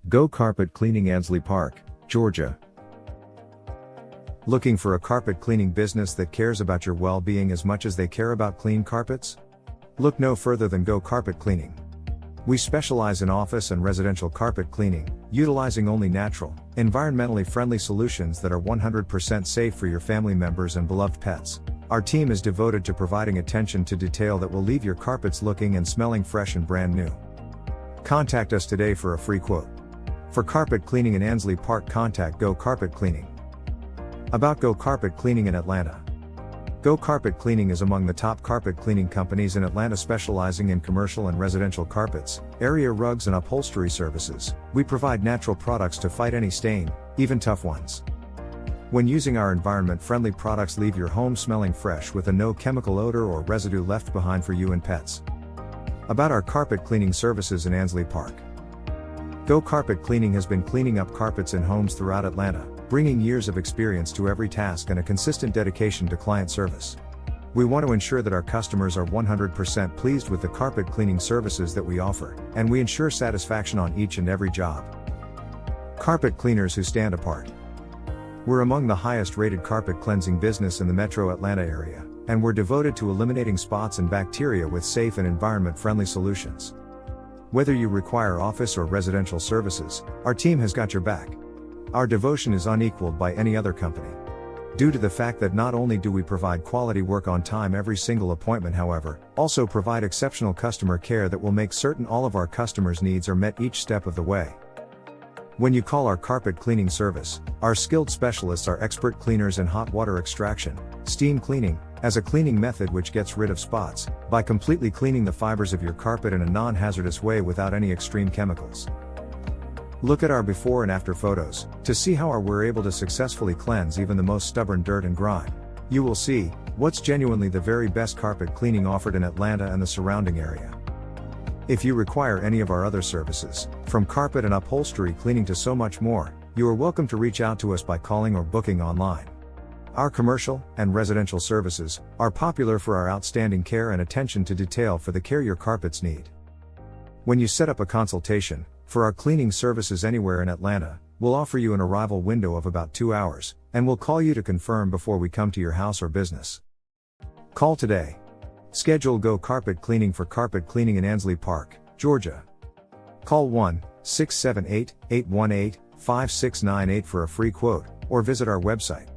Go Carpet Cleaning, Ansley Park, Georgia. Looking for a carpet cleaning business that cares about your well-being as much as they care about clean carpets? Look no further than Go Carpet Cleaning. We specialize in office and residential carpet cleaning, utilizing only natural, environmentally friendly solutions that are 100% safe for your family members and beloved pets. Our team is devoted to providing attention to detail that will leave your carpets looking and smelling fresh and brand new. Contact us today for a free quote. For carpet cleaning in Ansley Park, contact Go Carpet Cleaning. About Go Carpet Cleaning in Atlanta. Go Carpet Cleaning is among the top carpet cleaning companies in Atlanta, specializing in commercial and residential carpets, area rugs and upholstery services. We provide natural products to fight any stain, even tough ones. When using our environment-friendly products, leave your home smelling fresh with a no chemical odor or residue left behind for you and pets. About our carpet cleaning services in Ansley Park. Go Carpet Cleaning has been cleaning up carpets in homes throughout Atlanta, bringing years of experience to every task and a consistent dedication to client service. We want to ensure that our customers are 100% pleased with the carpet cleaning services that we offer, and we ensure satisfaction on each and every job. Carpet cleaners who stand apart. We're among the highest rated carpet cleansing business in the metro Atlanta area, and we're devoted to eliminating spots and bacteria with safe and environment-friendly solutions. Whether you require office or residential services, our team has got your back. Our devotion is unequaled by any other company. Due to the fact that not only do we provide quality work on time every single appointment, however, also provide exceptional customer care that will make certain all of our customers' needs are met each step of the way. When you call our carpet cleaning service, our skilled specialists are expert cleaners in hot water extraction, steam cleaning, as a cleaning method which gets rid of spots, by completely cleaning the fibers of your carpet in a non-hazardous way without any extreme chemicals. Look at our before and after photos, to see how we're able to successfully cleanse even the most stubborn dirt and grime. You will see, what's genuinely the very best carpet cleaning offered in Atlanta and the surrounding area. If you require any of our other services, from carpet and upholstery cleaning to so much more, you are welcome to reach out to us by calling or booking online. Our commercial and residential services are popular for our outstanding care and attention to detail for the care your carpets need. When you set up a consultation for our cleaning services anywhere in Atlanta, we'll offer you an arrival window of about 2 hours, and we'll call you to confirm before we come to your house or business. Call today. Schedule Go Carpet Cleaning for carpet cleaning in Ansley Park, Georgia. Call 1-678-818-5698 for a free quote, or visit our website,